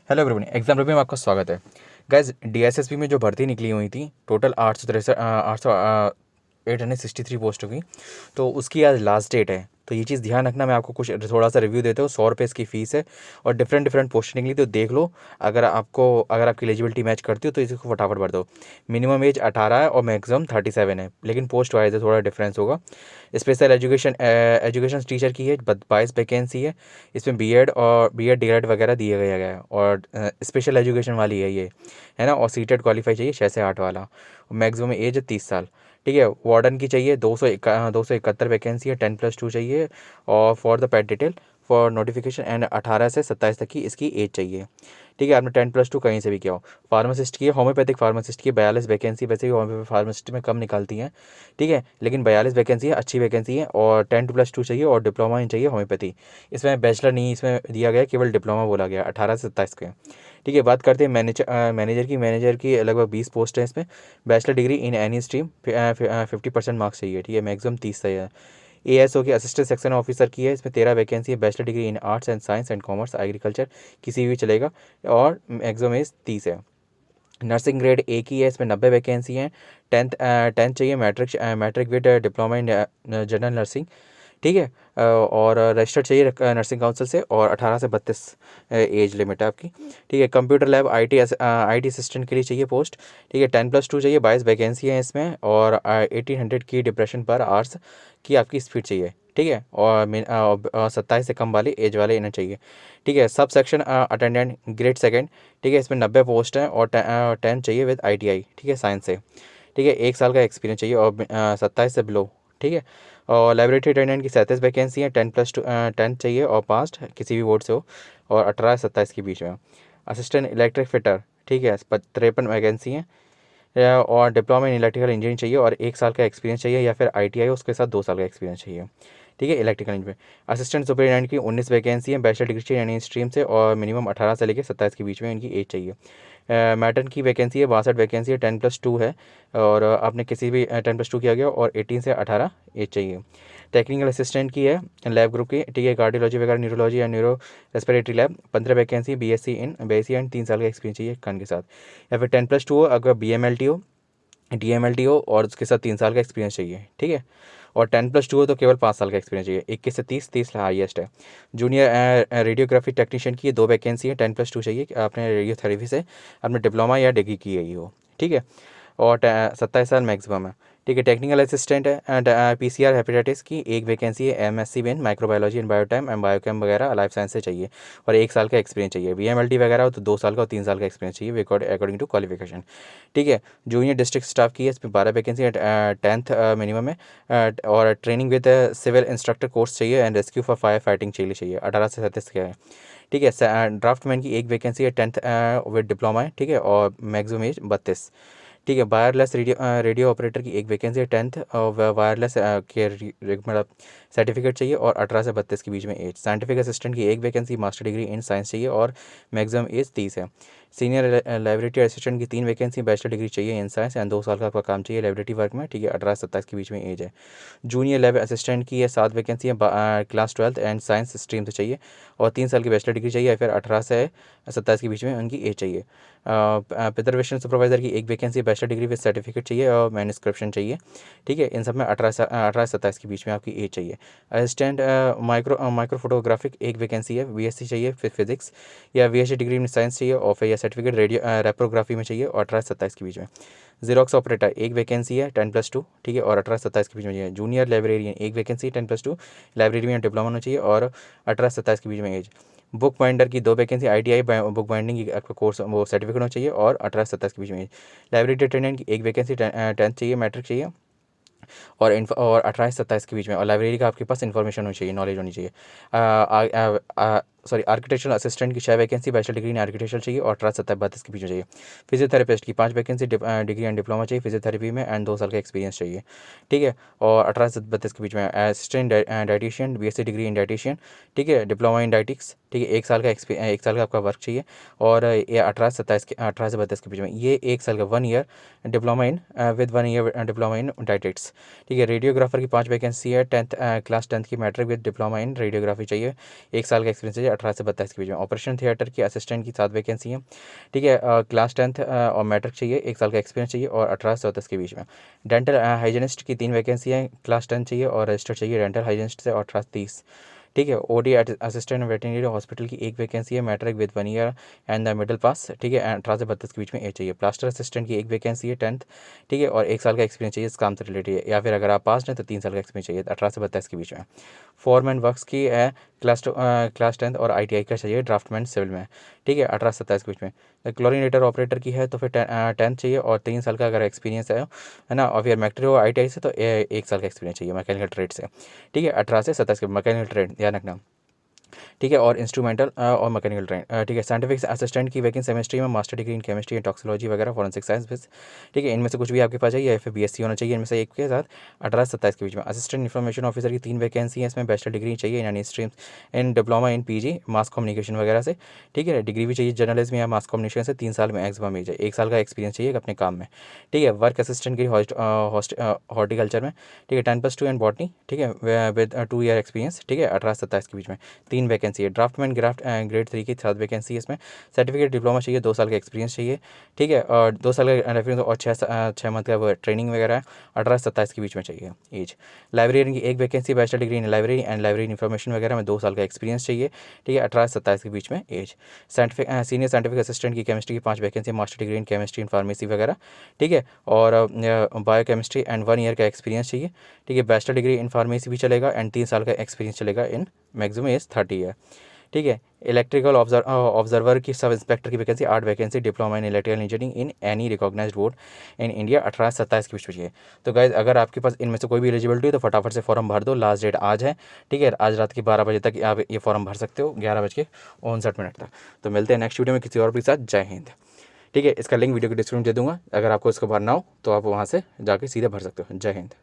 Hello everyone, exam review में आपका स्वागत है। गाइज, डीएसएसबी में जो भर्ती निकली हुई थी टोटल 863 पोस्टों की, तो उसकी आज लास्ट डेट है। तो ये चीज़ ध्यान रखना, मैं आपको कुछ थोड़ा सा रिव्यू देता हूँ। 100 रुपये इसकी फ़ीस है और डिफरेंट डिफरेंट पोस्ट निकली, तो देख लो। अगर आपकी एलिजिबिलिटी मैच करती हो तो इसको फटाफट भर दो। मिनिमम एज 18 है और मैक्सिमम 37 है, लेकिन पोस्ट वाइज है, थोड़ा डिफरेंस होगा। स्पेशल एजुकेशन टीचर की है 22 वैकेंसी है। इसमें बीएड और बीएड डीएड वगैरह दिया गया है और स्पेशल एजुकेशन वाली है ये, है ना। और सीटेड क्वालिफाई चाहिए 6 से 8 वाला। मैक्सिमम एज है 30 साल। ठीक है। वार्डन की चाहिए 271 वैकेंसी है, 10+2 चाहिए। और for the pad detail for notification and 18 से 27 तक की इसकी एज चाहिए। ठीक है। आपने 10+2 कहीं से भी किया हो। फार्मासिस्ट की है, होम्योपैथिक फार्मासिस्ट की 42 वैकेंसी। वैसे भी होम्योपैथिक फार्मासिस्ट में कम निकालती हैं। ठीक है, लेकिन 42 वैकेंसी है, अच्छी वैकेंसी है। और 10+2 चाहिए और डिप्लोमा ही चाहिए होम्योपैथी। इसमें बैचलर नहीं, इसमें दिया गया केवल डिप्लोमा बोला गया 18 से 27 के। ठीक है। बात करते हैं मैनेजर की लगभग 20 पोस्ट है इसमें। Bachelor degree in any stream, 50% marks चाहिए। ठीक है, मैक्सिमम 30 सही है। एएसओ की असिस्टेंट सेक्शन ऑफिसर की है, इसमें 13 वैकेंसी है। Bachelor degree in arts and science and commerce, agriculture किसी भी चलेगा। और मैक्सिमम एज 30 है। नर्सिंग ग्रेड ए की है, इसमें 90 वैकेंसी हैं। टेंथ चाहिए, matric with diploma in general nursing. ठीक है। और रजिस्टर्ड चाहिए नर्सिंग काउंसिल से, और 18 से 32 एज लिमिट है आपकी। ठीक है। कंप्यूटर लैब आईटी असिस्टेंट के लिए चाहिए पोस्ट। ठीक है। 10+2 चाहिए, 22 वैकेंसी है इसमें। और 1800 की डिप्रेशन पर आवर्स की आपकी स्पीड चाहिए। ठीक है। और 27 से कम वाली एज वाले इन्हें चाहिए। ठीक है। Sub section attendant grade second. ठीक है, इसमें 90 पोस्ट हैं और 10 चाहिए विद आईटीआई। ठीक है, साइंस से। ठीक है, 1 साल का एक्सपीरियंस चाहिए और 27 से बिलो। ठीक है। और लाइब्रेरी अटेंडेंट की 37 वैकेंसी है। 10+2 10 चाहिए और पास्ट किसी भी बोर्ड से हो, और 18 से 27 के बीच में। असिस्टेंट इलेक्ट्रिक फिटर, ठीक है, 53 वैकेंसी हैं। और डिप्लोमा इन इलेक्ट्रिकल इंजीनियरिंग चाहिए और 1 साल का एक्सपीरियंस चाहिए, या फिर आईटीआई उसके साथ 2 साल का एक्सपीरियंस चाहिए। ठीक है, इलेक्ट्रिकल इंजीनियर। असिस्टेंट सुपरिटेंडेंट की 19 वैकेंसी है, बैचलर डिग्री चाहिए यानी स्ट्रीम से, और मिनिमम 18 से लेकर 27 के बीच में इनकी एज चाहिए। मैटन की वैकेंसी है 62 वैकेंसी है, 10+2 है। और आपने किसी भी 10+2 किया गया, और 18 से 18 एज चाहिए। टेक्निकल असिस्टेंट की है लैब ग्रुप की। ठीक है, कार्डियोलॉजी वगैरह, न्यूरोलॉजी या neuro respiratory lab, 15 vacancy, BSc and 3 साल का एक्सपीरियंस चाहिए कान के साथ। या फिर 10+2 हो, अगर बीएमएलटी हो, डीएमएलटी हो, और उसके साथ 3 साल का एक्सपीरियंस चाहिए। ठीक है। और 10+2 हो तो केवल 5 साल का एक्सपीरियंस चाहिए। 21 से 30 हाईएस्ट है। जूनियर रेडियोग्राफी टेक्नीशियन की 2 वैकेंसी है, 10+2 चाहिए कि आपने रेडियोथेरेपी से आपने डिप्लोमा या डिग्री की गई हो। ठीक है। और 27 साल मैक्सिमम है। ठीक है। टेक्निकल असिस्टेंट है एंड पीसीआर हेपेटाइटिस की 1 वैकेंसी है। एमएससी में माइक्रोबायोलॉजी एंड बायोटाइम एंड बायोकेम वगैरह लाइफ साइंस से चाहिए, और 1 साल का एक्सपीरियंस चाहिए। बीएमएलटी वगैरह हो तो 2 साल का और 3 साल का एक्सपीरियंस चाहिए अकॉर्डिंग टू क्वालिफिकेशन। ठीक है। जूनियर डिस्ट्रिक्ट स्टाफ की है, इसमें 12 वैकेंसी है, 10th मिनिमम है। और training with civil instructor course चाहिए and rescue for fire fighting चाहिए 18 से 37 के है। ठीक है। ड्राफ्टमैन की 1 वैकेंसी है, 10th विद डिप्लोमा है। ठीक है, और मैक्सिमम एज 32। ठीक है। वायरलेस रेडियो ऑपरेटर की 1 वैकेंसी है, 10th और वायरलेस के मतलब सर्टिफिकेट चाहिए, और 18 से 32 के बीच में एज। साइंटिफिक असिस्टेंट की 1 vacancy, master degree in science चाहिए, और मैक्सिमम एज 30 है। सीनियर लाइब्रेरी असिस्टेंट की 3 वैकेंसी, बैचलर डिग्री चाहिए इन साइंस एंड 2 साल का आपका काम चाहिए लाइब्रेरी वर्क में। ठीक है, 18 से 27 के बीच में एज है। जूनियर लैब असिस्टेंट की है 7 वैकेंसी है, class 12th and science stream से चाहिए, और 3 साल की बैचलर डिग्री चाहिए, या फिर 18 से 27 के बीच में उनकी एज चाहिए। प्रिजर्वेशन सुपरवाइजर की 1 vacancy, bachelor degree with certificate चाहिए, और मैन्युस्क्रिप्शन चाहिए। ठीक है, इन सब में 18 से 27 के बीच में आपकी एज चाहिए। असिस्टेंट माइक्रो फोटोग्राफिक 1 वैकेंसी है, बीएससी चाहिए फिर फिजिक्स, या बीएससी डिग्री में साइंस चाहिए, और फिर या सर्टिफिकेट रेडियो रेप्रोग्राफी में चाहिए, और 18 से 27 के बीच में। जीरोक्स ऑपरेटर 1 वैकेंसी है, 10+2। ठीक है, और 18 से 27 के बीच में चाहिए। जूनियर लाइब्रेरियन 1 वैकेंसी, 10+2, लाइब्रेरी में डिप्लोमा होना चाहिए, और 18 से 27 के बीच में एज। बुक बाइंडर की 2 वैकेंसी, आईटीआई बुक बाइंडिंग की आपका कोर्स वो सर्टिफिकेट होना चाहिए, और 18 से 27 के बीच में। लाइब्रेरी अटेंडेंट की 1 वैकेंसी, 10th चाहिए, मैट्रिक चाहिए, और 18 से 27 के बीच में। और लाइब्रेरी का आपके पास इन्फॉर्मेशन होनी चाहिए, नॉलेज होनी चाहिए। सॉरी, आर्किटेक्चरल असिस्टेंट की 6 vacancy, bachelor degree in architecture चाहिए, और 18 से 32 के बीच में चाहिए। फिजियोथेरेपिस्ट की 5 वैकेंसी, डिग्री एंड डिप्लोमा चाहिए फिजियोथेरेपी में, एंड 2 साल का एक्सपीरियंस चाहिए। ठीक है, और 18 से 32 के बीच में। Assistant dietitian, BSc degree in dietitian. ठीक है, डिप्लोमा इन डाइटिक्स। ठीक है, 1 साल का आपका वर्क चाहिए, और ये 18 से 32 के बीच में। ये 1 साल का 1 year diploma in with 1 year diploma in dietetics. ठीक है। रेडियोग्राफर की 5 वैकेंसी है, क्लास 10th की matric with diploma in radiography चाहिए, 1 साल का एक्सपीरियंस चाहिए, 18 से 22 के बीच में। ऑपरेशन थिएटर की असिस्टेंट की 7 वैकेंसी है, ठीक है। क्लास 10th और मैट्रिक चाहिए, 1 साल का एक्सपीरियंस चाहिए और 18 से 34 के बीच में। डेंटल हाइजीनिस्ट की 3 वैकेंसी है, क्लास 10 चाहिए और रजिस्टर चाहिए डेंटल हाइजीनिस्ट से, और 18 से 30, ठीक है। ओडी असिस्टेंट वेटरनरी हॉस्पिटल की 1 वैकेंसी है, matric with 1 year and the middle pass, ठीक है। 18 से 32 के बीच में एज चाहिए। प्लास्टर असिस्टेंट की 1 वैकेंसी है 10th, ठीक है, और 1 साल का एक्सपीरियंस चाहिए इस काम से रिलेटेड, या फिर अगर आप पास हैं तो 3 साल का एक्सपीरियंस चाहिए, 18 से 22 के बीच में। फॉरमैन वर्क्स की है क्लास 10th और ITI का चाहिए ड्राफ्टमैन सिविल में, ठीक है, 18 से 27 के बीच में। क्लोरीनेटर ऑपरेटर की है तो फिर 10th चाहिए और 3 साल का अगर एक्सपीरियंस है ना, और फिर मैट्रिक ITI से तो 1 साल का एक्सपीरियंस चाहिए मैकेनिकल ट्रेड से, ठीक है। 18 से 27 के मैकेनिकल ट्रेड ध्यान रखना, ठीक है। और इंस्ट्रूमेंटल और मैकेनिकल ट्रेन, ठीक है। साइंटिफिक असिस्टेंट की वैकेंसी केमिस्ट्री में, master degree in chemistry and toxicology वगैरह, फॉरेंसिक साइंस बेस, ठीक है। इनमें से कुछ भी आपके पास चाहिए या फिर BSc होना चाहिए, इनमें से एक के साथ 18 से 27 के बीच में। असिस्टेंट इन्फॉर्मेशन ऑफिसर की 3 वैकेंसी है, इसमें बैचलर डिग्री चाहिए in any streams, in diploma in PG mass communication वगैरह से, ठीक है। डिग्री भी चाहिए जर्नलिज्म या मास कम्युनिकेशन से, 3 साल में मैक्सिमम एज है, 1 साल का एक्सपीरियंस चाहिए अपने काम में, ठीक है। वर्क असिस्टेंट की हॉर्टिकल्चर में, ठीक है, 10+2 एंड बॉटनी, ठीक है, विद 2 ईयर एक्सपीरियंस, ठीक है। 18 से 27 के बीच में 3 वैकेंसी है। ड्राफ्टमैन ग्रेड 3 की 7 वैकेंसी है, इसमें सर्टिफिकेट डिप्लोमा चाहिए, 2 साल का एक्सपीरियंस चाहिए, ठीक है, और 2 साल का रेफरेंस और 6 मंथ का ट्रेनिंग वगैरह है, 18 से 27 के बीच में चाहिए एज। लाइब्रेरियन की 1 vacancy, bachelor degree in library and library information वगैरह में 2 साल का एक्सपीरियंस चाहिए, ठीक है, 18 से 27 के बीच में एज। सीनियर साइंटिफिक असिस्टेंट की केमिस्ट्री की 5 vacancy, master degree in chemistry in pharmacy वगैरह, ठीक है, और बायोकेमिस्ट्री एंड 1 ईयर का एक्सपीरियंस चाहिए, ठीक है। बैचलर डिग्री इन फार्मेसी भी चलेगा एंड 3 साल का एक्सपीरियंस चलेगा, इन मैक्सिमम एज 30 है, ठीक है। इलेक्ट्रिकल ऑब्जर्वर की सब इंस्पेक्टर की vacancy 8 vacancy, diploma in electrical engineering in any recognised board in India, 18 से 27 के बीच में चाहिए। तो गाइज अगर आपके पास इनमें से कोई भी एलिजिबिलिटी है तो फटाफट से फॉर्म भर दो, लास्ट डेट आज है, ठीक है। आज रात के 12 बजे तक आप ये फॉर्म भर सकते हो, 11:59 तक। तो मिलते हैं नेक्स्ट वीडियो में किसी और के साथ। जय हिंद, ठीक है। इसका लिंक वीडियो के डिस्क्रिप्शन दे दूंगा, अगर आपको इसको भरना हो तो आप वहाँ से जाके सीधे भर सकते हो। जय हिंद।